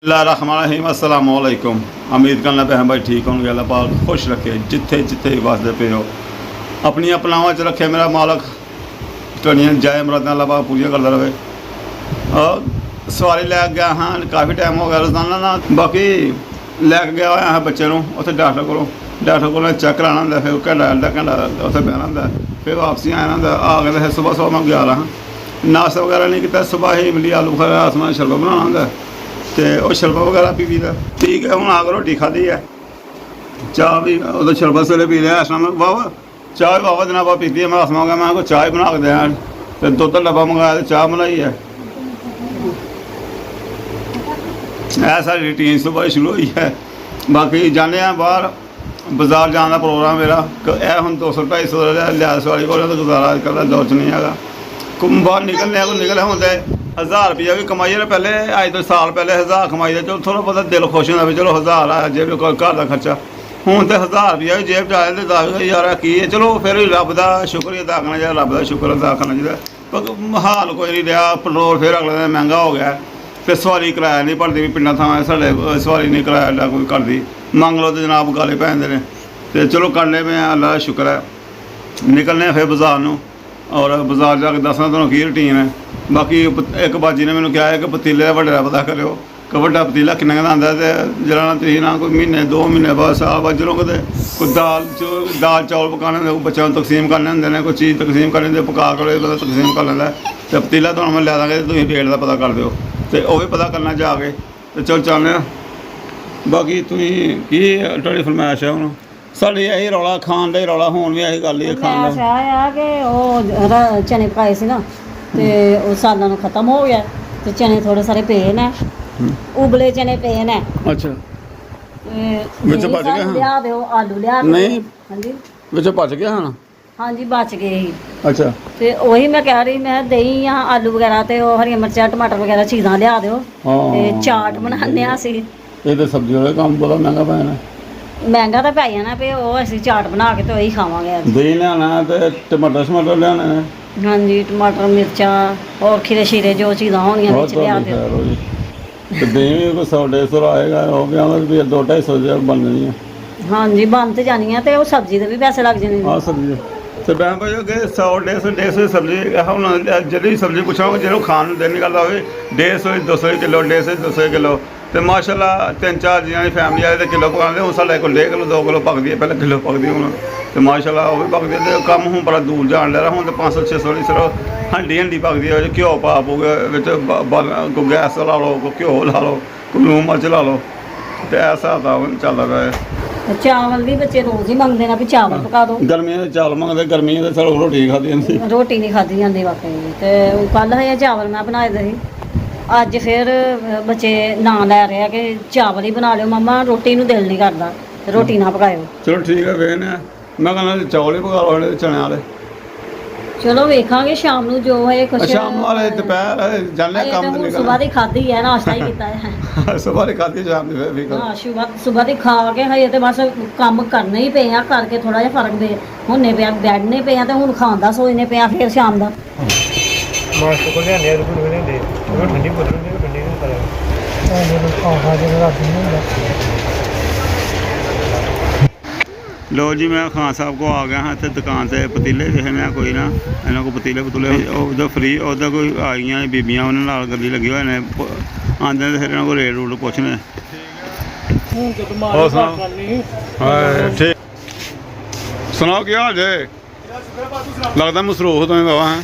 बिस्मिल्लाहिर्रहमानिर्रहीम अस्सलाम वालेकुम। उम्मीद करना पे हैं भाई ठीक होंगे। अल्लाह पाक खुश रखे जिथे जिथे भी वसदे पे हो अपनी अपनावां च रखे मेरा मालक तुहाड़ियां जाए मुरादां अल्लाह पाक पूरियां करदा रहे। सवारी लै गया हाँ काफ़ी टाइम हो गया रोजाना ना बाकी लैके गया होया हाँ बच्चे नूं उत्थे डॉक्टर को चेक कराना होंदा फिर घंटा उत्थे बहना होंदा फिर वापसी आना होंदा आ गए सुबह मैं गया रहा नाश्ता वगैरह नहीं किया सुबह ही मिली आलू बुखारा आसमान शरबत बनाना होंदा तो वह शरबत वगैरह पी दा ठीक है। हूँ आकर रोटी खाधी है चाह भी उदो शरबत सवेरे पी लिया शाम वाह चाह भी वावा दिन बाद पीती है। मैं आसमान गया मैं कोई चाह बना के दें तो दुध का डब्बा मंगाया तो चाह बनाई है। यह सारी रूटीन सुबह शुरू हुई है। बाकी जाने बाहर बाजार जाने का प्रोग्राम मेरा यह हम 200-250 लिहाज सवारी को तो गुजारा अजकल का दौर च नहीं है। बाहर निकलने को निकले होंगे 1000 रुपया भी कमाई है पहले अज तो साल पहले 1000 कमाई है चलो थोड़ा बहुत दिल खुश होता भी चलो 1000 आया जेब घर का खर्चा हूँ तो 1000 रुपया भी जेब च आए तो 10 यार की है चलो फिर रब का शुक्र अदा करना चाहिए रब का शुक्र अदा करना चाहिए पर हाल कोई नहीं रहा पेट्रोल फिर अगले दिन महंगा हो गया फिर सवारी किराया नहीं भरती भी पिंडा थां साढ़े सवारी नहीं किराया कोई करती मंग लो तो जनाब गाले पैंदे ने तो चलो करने में अल्लाह का शुक्र है निकलने फिर बाजार नूं और बाजार जाके दसना तुहानूं की रूटीन है। बाकी एक बाजी ने मैंने कहा है कि पतीले का वड्डा पता करो कि वड्डा पतीला किन्ने का आंदा है तो जरा तुसीं ना कोई महीने 2 महीने बाद साल बाद जदों किते कोई दाल चौल पकाने होंदे बच्चों को तकसीम करने होंदे ने कोई चीज़ तकसीम करनी होंदी पका के बंदा तकसीम कर लैंदा तो पतीला तुहानूं मैं लै दांगे तुसीं रेट का पता कर दिओ तो वह भी पता करना जाके तो चल चलने। बाकी तुसीं की तुहाडी फरमाइश है हुण साढ़े यही रौला खान का ही रौला हुण भी यही गल ही खान कि चने पकाए से ना तो सालों में खत्म हो गया तो चने थोड़े सारे पे ने उबले चने पे ने अच्छा विच बच गए लिया दो आलू लिया नहीं हाँ जी विच बच गया हाँ जी बच गए ही अच्छा तो वही मैं कह रही मैं दही या आलू वगैरह तो हरिया मिर्चा टमाटर वगैरह चीज़ां लिया दो चाट बनाने असी ये तो सब्जी वाले काम बड़ा महंगा पैना महंगा तो पै जाना पे वो असी चाट बना के तो वही खावांगे दही लियाना तो टमाटर शमाटर लियाने ने हाँ जी टमाटर मिर्चा और खीरे शीरे जो चीज़ां होनियां बिच लिया दो तो दही भी कोई 100-150 आएगा हो गया रुपये 200-250 बन जानी है। हाँ जी बन तो जानी है तो सब्जी के भी पैसे लग जाने हाँ सब्जी तो मैं भाई अगे 100-150 सब्जी हम जी सब्जी पूछा जो खाने दिल नहीं करता हो 150-200 किलो 150-200 किलो तो माशाल्लाह 3-4 जिन्हों की फैमिली आए तो किलो पकाते हूँ साढ़े को 1.5 किलो 2 किलो पकती है पहले किलो पकती हूँ तो माशाल्लाह वो भी पकती है तो कम हूँ बड़ा दूर जान लिया हूँ तो 500-600 सिर्फ हंडी पकती है घ्यो पा पू को गैस ला लो को घ्यो ला लो को लून मर्च ला लो तो ऐसा था चल रहा है। चावल भी बच्चे रोज़ ही मंगते ना भी चावल पका दो गर्मियों में चावल मंगते गर्मियों में चलो रोटी खाती जाती रोटी नहीं खाधी जाती वाकई तो कल है चावल मैं बनाए थे अज फिर बच्चे ना लै रहे कि चावल ही बना लो मम्मा रोटी नूं दिल नहीं करता रोटी ना पकाओ चलो ठीक है वेखने मैं कहना चौल ही पका लो चने वाले चलो वेखांगे शाम नूं जो है कुछ शाम वाले दोपहर जाने काम तो सुबह दी खाधी है नाश्ता ही किया है सुबह की खाती शाम की भी हाँ सुबह दी खा के हजे तो बस काम करने ही पे करके थोड़ा जिहा फर्क दे होने पे बैठने पे तो हुण खाण दा सोचने पे फिर शाम दा मास्टर को लिया नेर को नहीं दे वो ठंडी बोतल में ठंडी नहीं करेगा ये खाना जो रात में ਹੁੰਦਾ लो जी मैं खान साहब को आ गया हाँ इतने दुकान से पतीले देखने कोई ना इन्हों को पतीले पतूले उधर फ्री उधर कोई आईया बीबियाँ उन्होंने गली लगी हुए ने आते तो फिर इन्हों को रेट रूट पूछने ठीक सुनाओ क्या हाल जे लगता मसरूफ तुम बाबा है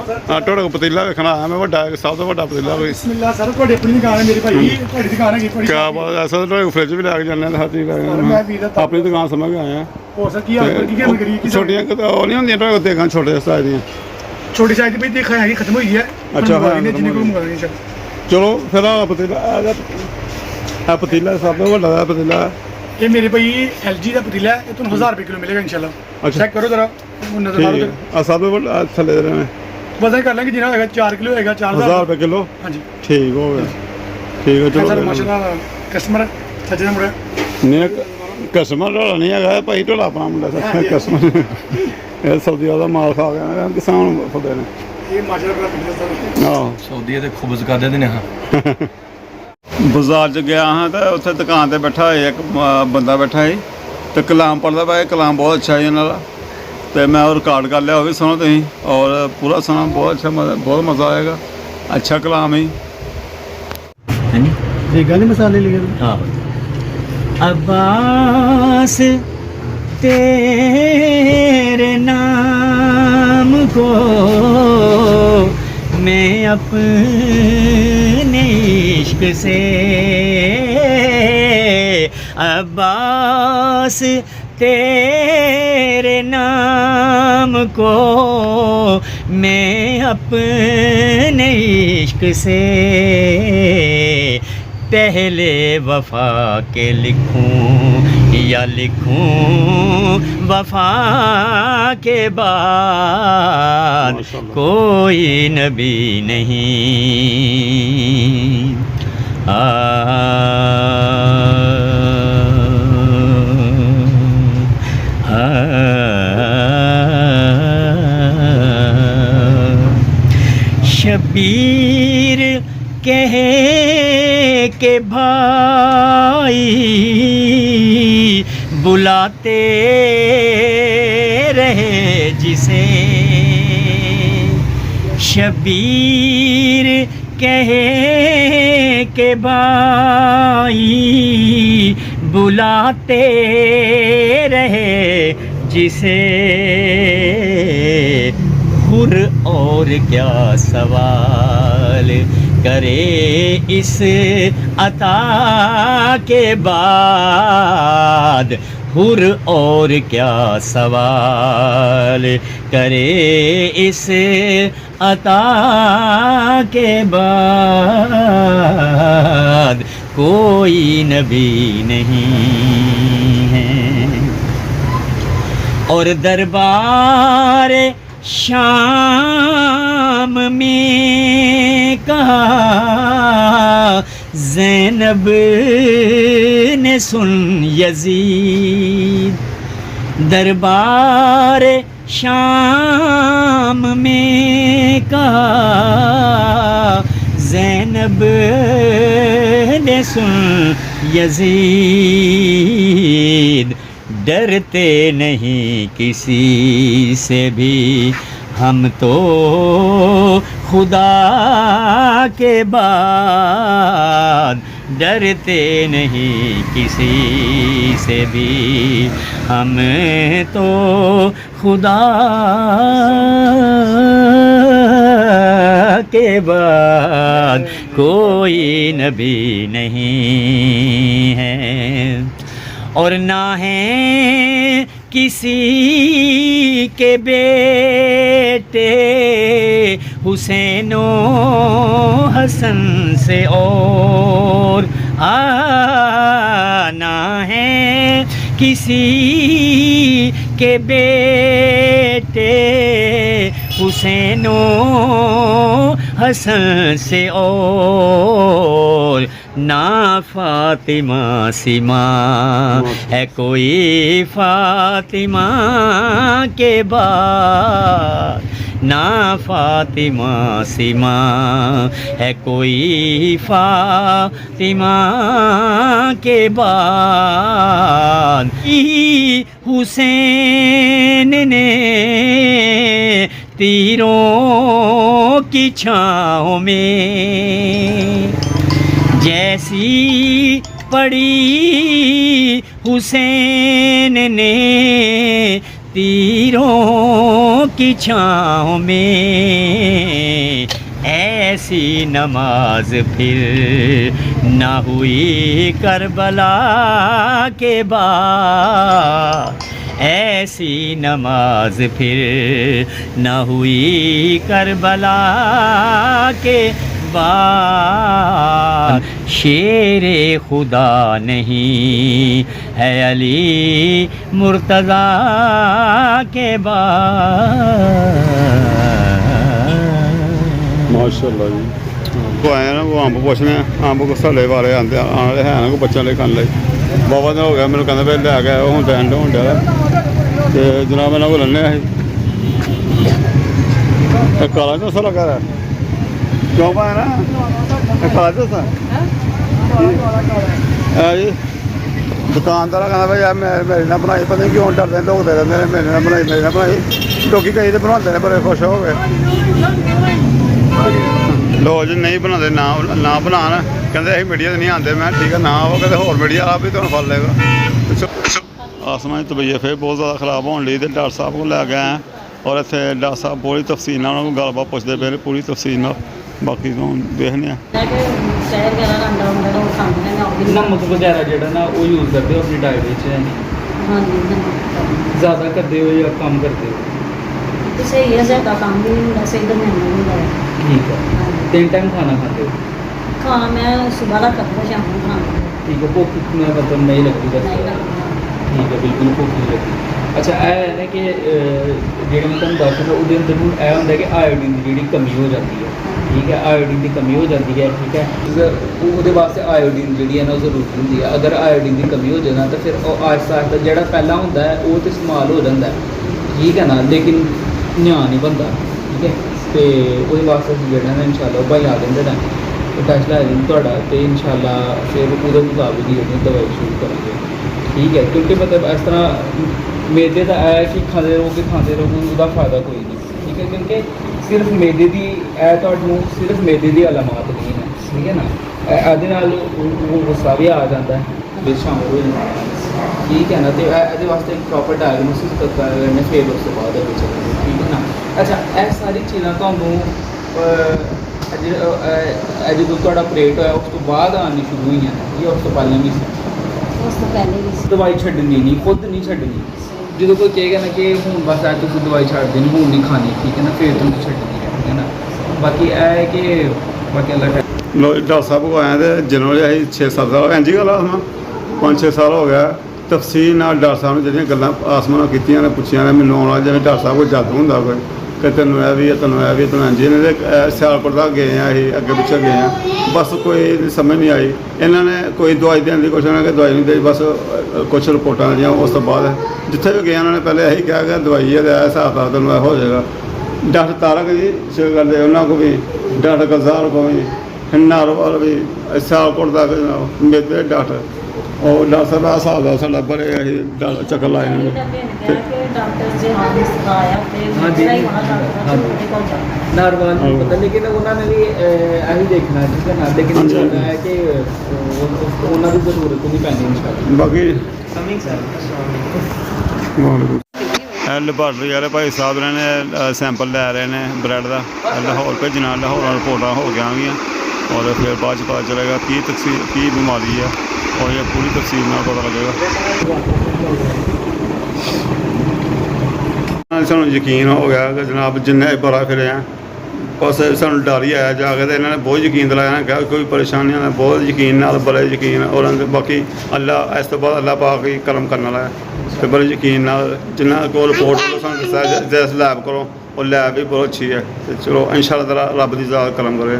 ਤੁਹਾਡੇ ਕੋਲ ਪਤੀਲਾ ਵੇਖਣਾ ਆਇਆ ਮੈਂ ਵੱਡਾ ਸਭ ਤੋਂ ਵੱਡਾ ਪਤੀਲਾ ਕੋਈ ਬਿਸਮਿਲ੍ਲਾ ਸਰ ਤੁਹਾਡੀ ਆਪਣੀ ਦੁਕਾਨ ਹੈ ਮੇਰੀ ਭਾਈ ਤੁਹਾਡੀ ਦੁਕਾਨ ਹੈਗੀ ਕੀ ਬਾਤ ਐ ਸਰ ਤੁਹਾਡੇ ਫ੍ਰਿਜ ਵੀ ਲੈ ਕੇ ਜਾਂਦੇ ਹਰ ਚੀਜ਼ ਲੈ ਕੇ ਆਪਣੀ ਦੁਕਾਨ ਸਮਝ ਕੇ ਆਇਆ ਹੋਰ ਸਰ ਕੀ ਹਾਲ ਕੀ ਗੱਲ ਕਰੀਏ ਛੋਟੀਆਂ ਉਹ ਨਹੀਂ ਹੁੰਦੀਆਂ ਤੁਹਾਡੇ ਕੋਲ ਦੇਖਾਂ ਛੋਟੇ ਸਾਈਜ਼ ਦੀਆਂ ਛੋਟੀ ਸਾਈਜ਼ ਦੀ ਦੇਖਾ ਹੈਗੀ ਖਤਮ ਹੋਈ ਹੈ ਅੱਛਾ ਹਾਂ ਜਿੰਨੀ ਕੋਈ ਮੰਗਾ ਨਹੀਂ ਚਲੋ ਫਿਰ ਆ ਪਤੀਲਾ ਆ ਪਤੀਲਾ ਸਭ ਤੋਂ ਵੱਡਾ ਪਤੀਲਾ ਇਹ ਮੇਰੇ ਭਾਈ LG ਦਾ ਪਤੀਲਾ ਹੈ ਇਹ ਤੁਹਾਨੂੰ 1000 ਰੁਪਏ ਕਿਲੋ ਮਿਲੇਗਾ ਇਨਸ਼ਾਅੱਲਾ ਚੈੱਕ ਕਰੋ ਜਰਾ ਨਜ਼ਰ ਮਾਰੋ ਆ ਸਭ ਤੋਂ ਵੱਡਾ ਥੱਲੇ ਦੇ ਨੇ वजन कर लेंगे जिना होगा 4 किलो होगा 4000 रुपये किलो हाँ जी ठीक हो गया ठीक है चलो सर माशाल्लाह कस्टमर सज्जन मुंडा नहीं कस्टमर ढोला नहीं है भाई ढोला अपना मुंडा कस्टमर सऊदी का माल खा गया किसान खुदे ने ये माशाल्लाह हाँ सऊदी ते खुबज कर देते हैं ਬਾਜ਼ਾਰ 'ਚ ਗਿਆ ਹਾਂ ਤਾਂ ਉੱਥੇ ਦੁਕਾਨ ਤੇ ਬੈਠਾ ਹੋਇਆ ਇੱਕ ਬੰਦਾ ਬੈਠਾ ਸੀ ਤੇ ਕਲਾਮ ਪੜ੍ਹਦਾ ਪਿਆ। ਕਲਾਮ ਬਹੁਤ ਅੱਛਾ ਸੀ ਇਹਨਾਂ ਦਾ ਤੇ ਮੈਂ ਉਹ ਰਿਕਾਰਡ ਕਰ ਲਿਆ, ਉਹ ਵੀ ਸੁਣੋ ਤੁਸੀਂ, ਔਰ ਪੂਰਾ ਸੁਣਾ, ਬਹੁਤ ਅੱਛਾ ਬਹੁਤ ਮਜ਼ਾ ਆਏਗਾ। ਅੱਛਾ ਕਲਾਮ ਹੈ। ਹਾਂਜੀ ਦੇਗਾ ਨਹੀਂ ਮਸਾਲੇ ਲਿਖੇ ਆਹੋ। अब्बास तेरे नाम को मैं अपने इश्क से, अब्बास तेरे नाम को मैं अपने इश्क से पहले वफा के लिखूं या लिखूं वफा के बाद कोई नबी नहीं। शबीर कहे के भाई बुलाते रहे जिसे, शबीर कहे के भाई बुलाते रहे जिसे, हुर और क्या सवाल करे इस अता के बाद, हुर और क्या सवाल करे इस अता के बाद कोई नबी नहीं है। और दरबार शाम में कहा ज़ैनब ने सुन यजीद, दरबार शाम में कहा ज़ैनब ने सुन यजीद, डरते नहीं किसी से भी हम तो खुदा के बाद, डरते नहीं किसी से भी हम तो खुदा के बाद कोई नबी नहीं है। और ना है किसी के बेटे हुसैनो हसन से और ना है किसी के बेटे हुसैनो हसन से और ना फातिमा सिमा है कोई फातिमा के बाद, ना फातिमा सिमा है कोई फातिमा के बाद। हुसैन ने तीरों की छाँव में जैसी पड़ी हुसैन ने तीरों की छाँव में, ऐसी नमाज फिर ना हुई करबला के बाद, ऐसी नमाज फिर ना हुई करबला के बाद। शेरे खुदा नहीं है अली मुर्तज़ा के बाद। ਮਾਸ਼ਾਅੱਲਾ ਜੀ। ਕੋ ਆਇਆ ਨਾ ਉਹ ਅੰਬ ਪੁੱਛਣੇ ਅੰਬ ਕੋ ਸਾਲੇ ਵਾਲੇ ਆਂਦੇ ਆਲੇ ਹੈ ਨਾ ਕੋ ਬੱਚਿਆਂ ਲਈ ਖਾਣ ਲਈ ਬਾਬਾ ਦਾ ਹੋ ਗਿਆ ਮੈਨੂੰ ਕਹਿੰਦਾ ਵੀ ਲੈ ਕੇ ਉਹ ਹੁਣ ਐਂਡ ਹੋਣ ਡਿਆ ਤੇ ਜਨਾਬ ਇਹਨਾਂ ਕੋਲ ਲੈਣੇ ਆ ਇਹ ਕਾਲਾ ਚੋਸਾ ਲੱਗਾ ਰਿਹਾ ਕਿਉਂ ਪਾਇਆ ਨਾ ਇਹ ਕਾਲਾ ਚੋਸਾ ਜੀ ਦੁਕਾਨਦਾਰ ਕਹਿੰਦਾ ਭਾਈ ਯਾਰ ਮੇਰੇ ਨਾਲ ਬਣਾਈ, ਪਤਾ ਨਹੀਂ ਕਿਉਂ ਡਰਦੇ ਢੋਕਦੇ ਰਹਿੰਦੇ ਨੇ, ਮੇਰੇ ਨਾਲ ਬਣਾਈ ਮੇਰੇ ਨਾਲ ਬਣਾਈ। ਲੋਕੀ ਕਈ ਤੇ ਬਣਾਉਂਦੇ ਨੇ ਬੜੇ ਖੁਸ਼ ਹੋ ਗਏ। ਲੋ ਜੀ ਨਹੀਂ ਬਣਾਉਂਦੇ ਨਾ ਬਣਾਉਣ, ਕਹਿੰਦੇ ਅਸੀਂ ਮੀਡੀਆ 'ਤੇ ਨਹੀਂ ਆਉਂਦੇ। ਮੈਂ ਠੀਕ ਹੈ ਨਾ ਉਹ ਕਹਿੰਦੇ ਹੋਰ ਮੀਡੀਆ ਆਪ ਵੀ ਤੁਹਾਨੂੰ ਫੜ ਲਏਗਾ। ਆਸਮਾਨ ਦੀ ਤਬੀਅਤ ਫਿਰ ਬਹੁਤ ਜ਼ਿਆਦਾ ਖਰਾਬ ਹੋਣ ਲਈ ਤੇ ਡਾਕਟਰ ਸਾਹਿਬ ਕੋਲ ਲੈ ਕੇ ਆਏ ਔਰ ਇੱਥੇ ਡਾਕਟਰ ਸਾਹਿਬ ਪੂਰੀ ਤਫਸੀਲ ਨਾਲ ਉਹਨਾਂ ਕੋਲ ਗੱਲਬਾਤ ਪੁੱਛਦੇ ਪਏ ਨੇ, ਪੂਰੀ ਤਫਸੀਲ ਨਾਲ। ਬਾਕੀ ਤੋਂ ਦੇਖਦੇ ਹਾਂ। ਚਾਹ ਵਗੈਰਾ ਰੰਡਾ ਹੁੰਦਾ ਉਹ ਖਾਂਦੇ ਨੇ ਉਹ ਵੀ। ਨਮਕ ਵਗੈਰਾ ਜਿਹੜਾ ਨਾ ਉਹ ਯੂਜ਼ ਕਰਦੇ ਹੋ ਆਪਣੀ ਡਾਈਟ ਵਿੱਚ? ਹਾਂਜੀ ਨਮਕ ਜ਼ਿਆਦਾ ਕਰਦੇ ਹੋ ਜਾਂ ਕਮ ਕਰਦੇ ਹੋ? ਤੇ ਸਹੀ ਹੈ, ਜ਼ਿਆਦਾ ਕੰਮ ਵੀ ਨਹੀਂ ਹੁੰਦਾ, ਸਹੀ ਦਰਮਿਆਨਾ ਨਹੀਂ ਹੁੰਦਾ। ਠੀਕ ਹੈ। ਹਾਂਜੀ। 3 ਟਾਈਮ ਖਾਣਾ ਖਾਂਦੇ ਹੋ? ਖਾਣਾ ਮੈਂ ਸੁਬਾਹ ਦਾ ਕਰਦਾ, ਸ਼ਾਮ ਨੂੰ ਖਾਂਦਾ ਠੀਕ ਹੈ। ਭੁੱਖ ਮਤਲਬ ਨਹੀਂ ਲੱਗਦੀ ਬਸ? ਨਹੀਂ ਲੱਗਦਾ। ਠੀਕ ਹੈ, ਬਿਲਕੁਲ ਭੁੱਖ ਨਹੀਂ ਲੱਗਦੀ। ਅੱਛਾ, ਇਹ ਹੈ ਨਾ ਕਿ ਜਿਹੜੇ ਮੈਂ ਤੁਹਾਨੂੰ ਦੱਸ ਰਿਹਾ ਉਹਦੇ ਅੰਦਰ ਨੂੰ ਇਹ ਹੁੰਦਾ ਕਿ ਆਇਓਡੀਨ ਦੀ ਜਿਹੜੀ ਕਮੀ ਹੋ ਜਾਂਦੀ ਹੈ। ਠੀਕ ਹੈ, ਆਇਓਡੀਨ ਦੀ ਕਮੀ ਹੋ ਜਾਂਦੀ ਹੈ। ਠੀਕ ਹੈ, ਉਹਦੇ ਵਾਸਤੇ ਆਇਓਡੀਨ ਜਿਹੜੀ ਹੈ ਨਾ ਉਹ ਜ਼ਰੂਰੀ ਹੁੰਦੀ ਹੈ। ਅਗਰ ਆਇਓਡੀਨ ਦੀ ਕਮੀ ਹੋ ਜਾਏ ਨਾ ਤਾਂ ਫਿਰ ਉਹ ਆਹਿਸਤਾ ਆਹਿਸਤਾ ਜਿਹੜਾ ਪਹਿਲਾਂ ਹੁੰਦਾ ਹੈ ਉਹ ਤਾਂ ਇਸਤੇਮਾਲ ਹੋ ਜਾਂਦਾ ਹੈ। ਠੀਕ ਹੈ ਨਾ, ਲੇਕਿਨ ਨਿਆਂ ਨਹੀਂ ਬਣਦਾ। ਠੀਕ ਹੈ, ਅਤੇ ਉਹਦੇ ਵਾਸਤੇ ਅਸੀਂ ਜਿਹੜਾ ਨਾ ਇਨਸ਼ਾਅੱਲਾ ਭਾਈ ਆ ਜਾਂਦੇ ਨੇ ਤੇ ਟੈਸਟ ਲੈ ਜਾਂਦੇ ਤੁਹਾਡਾ, ਅਤੇ ਇਨਸ਼ਾਅੱਲਾ ਫਿਰ ਉਹਦੇ ਮੁਤਾਬਿਕ ਹੀ ਜਿਹੜੀ ਦਵਾਈ ਸ਼ੁਰੂ ਕਰਾਂਗੇ। ਠੀਕ ਹੈ, ਕਿਉਂਕਿ ਮਤਲਬ ਇਸ ਤਰ੍ਹਾਂ ਮੈਦੇ ਦਾ ਇਹ ਕਿ ਖਾਂਦੇ ਰਹੋਗੇ ਉਹਦਾ ਫਾਇਦਾ ਕੋਈ ਨਹੀਂ। ਠੀਕ ਹੈ, ਕਿਉਂਕਿ ਸਿਰਫ ਮੈਦੇ ਦੀ ਇਹ ਤੁਹਾਨੂੰ ਸਿਰਫ ਮੈਦੇ ਦੀ ਅਲਾਮਤ ਨਹੀਂ ਹੈ। ਠੀਕ ਹੈ ਨਾ, ਇਹਦੇ ਨਾਲ ਉਹ ਗੁੱਸਾ ਵੀ ਆ ਜਾਂਦਾ ਹੈ ਵਿੱਚ ਸ਼ਾਮਲ ਹੋ ਜਾਂਦਾ ਹੈ। ਠੀਕ ਹੈ ਨਾ, ਅਤੇ ਇਹਦੇ ਵਾਸਤੇ ਇੱਕ ਪ੍ਰੋਪਰ ਡਾਇਗਨੋਸਿਸ ਕਰਨਾ ਫਿਰ ਉਸ ਤੋਂ ਬਾਅਦ ਵਿੱਚ। ਠੀਕ ਹੈ ਨਾ। ਅੱਛਾ, ਇਹ ਸਾਰੀ ਚੀਜ਼ਾਂ ਤੁਹਾਨੂੰ ਜਦੋਂ ਤੁਹਾਡਾ ਆਪਰੇਟ ਹੋਇਆ ਉਸ ਤੋਂ ਬਾਅਦ ਆਉਣੀ ਸ਼ੁਰੂ ਹੋਈਆਂ ਨੇ ਜਾਂ ਉਸ ਤੋਂ ਪਹਿਲਾਂ ਵੀ ਸੀ? ਉਸ ਤੋਂ ਪਹਿਲੇ ਵੀ ਸੀ। ਦਵਾਈ ਛੱਡਣੀ ਨਹੀਂ, ਖੁਦ ਨਹੀਂ ਛੱਡਣੀ। ਜਦੋਂ ਕੋਈ ਕਹੇਗਾ ਨਾ ਕਿ ਹੁਣ ਬਸ ਅੱਜ ਤੁਸੀਂ ਦਵਾਈ ਛੱਡ ਦੇਣੀ, ਹੁਣ ਨਹੀਂ ਖਾਣੀ, ਠੀਕ ਹੈ ਨਾ, ਫਿਰ ਤੁਹਾਨੂੰ ਛੱਡਣੀ ਹੈ। ਠੀਕ ਹੈ ਨਾ, ਬਾਕੀ ਇਹ ਹੈ ਕਿ ਬਾਕੀ ਅੱਲਾ ਲੋ ਡਾਕਟਰ ਸਾਹਿਬ ਕੋਲ ਆਏ ਤੇ ਜਦੋਂ ਅਸੀਂ 6-7 ਸਾਲ ਇੰਝ ਗੱਲ ਆਸਮਾਂ 5-6 ਸਾਲ ਹੋ ਗਿਆ। ਤਫਸੀਲ ਨਾਲ ਡਾਕਟਰ ਸਾਹਿਬ ਨੇ ਜਿਹੜੀਆਂ ਗੱਲਾਂ ਆਸਮਾਨ ਕੀਤੀਆਂ ਨੇ, ਪੁੱਛੀਆਂ ਨੇ ਮੈਨੂੰ ਆਉਣਾ, ਜਿਵੇਂ ਡਾਕਟਰ ਸਾਹਿਬ ਕੋਲ ਜਾਦੂ ਹੁੰਦਾ ਕੋਈ ਕਿ ਤੈਨੂੰ ਇਹ ਵੀ ਹੈ, ਤੈਨੂੰ ਇਹ ਵੀ, ਤੈਨੂੰ ਇੰਝ। ਇਹਨਾਂ ਦੇ ਸਿਆਲਕੋਟ ਤੱਕ ਗਏ ਆ, ਅਸੀਂ ਅੱਗੇ ਪਿੱਛੇ ਗਏ ਆ, ਬਸ ਕੋਈ ਸਮਝ ਨਹੀਂ ਆਈ। ਇਹਨਾਂ ਨੇ ਕੋਈ ਦਵਾਈ ਦੇਣ ਦੀ ਕੋਸ਼ਿਸ਼ ਨਾ ਕਿ ਦਵਾਈ ਨਹੀਂ ਦੇਈ, ਬਸ ਕੁਛ ਰਿਪੋਰਟਾਂ ਦੀਆਂ। ਉਸ ਤੋਂ ਬਾਅਦ ਜਿੱਥੇ ਵੀ ਗਏ ਉਹਨਾਂ ਨੇ ਪਹਿਲੇ ਇਹੀ ਕਿਹਾ ਕਿ ਦਵਾਈ ਹੈ, ਇਹ ਹਿਸਾਬ ਨਾਲ ਤੈਨੂੰ ਇਹ ਹੋ ਜਾਏਗਾ। ਡਾਕਟਰ ਤਾਰਕ ਜੀ ਸ਼ੁਕਰ ਦੇ ਉਹਨਾਂ ਕੋਲ ਵੀ, ਡਾਕਟਰ ਗਜ਼ਾਰ ਕੋਲ ਵੀ, ਨਾਰਵਾਲ ਵੀ, ਸਿਆਲਕੋਟ ਤੱਕ ਮੇਰੇ ਡਾਕਟਰ ਉਹ ਡਾਕਟਰ ਸਾਹਿਬ ਆ ਹਿਸਾਬ ਦਾ ਸਾਡਾ ਬੜੇ ਅਸੀਂ ਚੱਕਰ ਲਾਏ ਨੇ। ਡਾਕਟਰ ਜੀ ਹਾਂ ਸਿਖਾਇਆ ਤੇ ਹਾਂਜੀ। ਮੇਰਾ ਹੀ ਵਹਾਂ ਡਾਕਟਰ ਉਹਦੇ ਕੋਲ ਜਾਣਾ। ਨਾਰਵਾਲ ਨੂੰ ਪਤਾ, ਲੇਕਿਨ ਉਹਨਾਂ ਨੇ ਵੀ ਇਹੀ ਦੇਖਣਾ। ਠੀਕ ਹੈ ਨਾ, ਲੇਕਿਨ ਹਾਂਜੀ। ਇਹ ਹੈ ਕਿ ਉਹਨਾਂ ਦੀ ਜ਼ਰੂਰਤ ਨਹੀਂ ਪੈਂਦੀ ਇਨਸ਼ਾਅੱਲਾ। ਬਾਕੀ ਕਮਿੰਗ ਸਰ ਲੈਬਾਰਟਰੀ ਵਾਲੇ ਭਾਈ ਸਾਹਿਬ ਨੇ ਸੈਂਪਲ ਲੈ ਰਹੇ ਨੇ ਬਰੈਡ ਦਾ, ਲਾਹੌਰ ਭੇਜਣਾ। ਲਾਹੌਰ ਰਿਪੋਰਟਾਂ ਹੋ ਗਈਆਂ ਔਰ ਫਿਰ ਬਾਅਦ 'ਚ ਪਤਾ ਚੱਲੇਗਾ ਕੀ ਬਿਮਾਰੀ ਹੈ ਔਰ ਇਹ ਪੂਰੀ ਤਫਸੀਲ ਨਾਲ ਪਤਾ ਲੱਗੇਗਾ। ਸਾਨੂੰ ਯਕੀਨ ਹੋ ਗਿਆ ਕਿ ਜਨਾਬ ਜਿੰਨੇ ਬੜਾ ਫਿਰੇ ਆ, ਬਸ ਸਾਨੂੰ ਡਰ ਹੀ ਆਇਆ ਜਾ ਕੇ। ਤੇ ਇਹਨਾਂ ਨੇ ਬਹੁਤ ਯਕੀਨ ਦਿਲਾਇਆ ਨਾ, ਕਿਹਾ ਕੋਈ ਪਰੇਸ਼ਾਨੀਆਂ ਦਾ ਬਹੁਤ ਯਕੀਨ ਨਾਲ, ਬੜੇ ਯਕੀਨ ਔਰ ਬਾਕੀ ਅੱਲਾ ਇਸ ਤੋਂ ਬਾਅਦ ਅੱਲਾ ਪਾਕ ਹੀ ਕਰਮ ਕਰਨ ਵਾਲਾ ਹੈ। ਤੇ ਬੜੇ ਯਕੀਨ ਨਾਲ ਜਿਨ੍ਹਾਂ ਕੋਲ ਰਿਪੋਰਟ ਵੱਲੋਂ ਸਾਨੂੰ ਦੱਸਿਆ ਜਿਸ ਲੈਬ ਕੋਲੋਂ, ਉਹ ਲੈਬ ਵੀ ਬਹੁਤ ਅੱਛੀ ਹੈ। ਤੇ ਚਲੋ ਇਨਸ਼ਾਅੱਲਾ ਤਾਲਾ ਰੱਬ ਦੀ ਜ਼ਾਤ ਕਰਮ ਕਰੇ।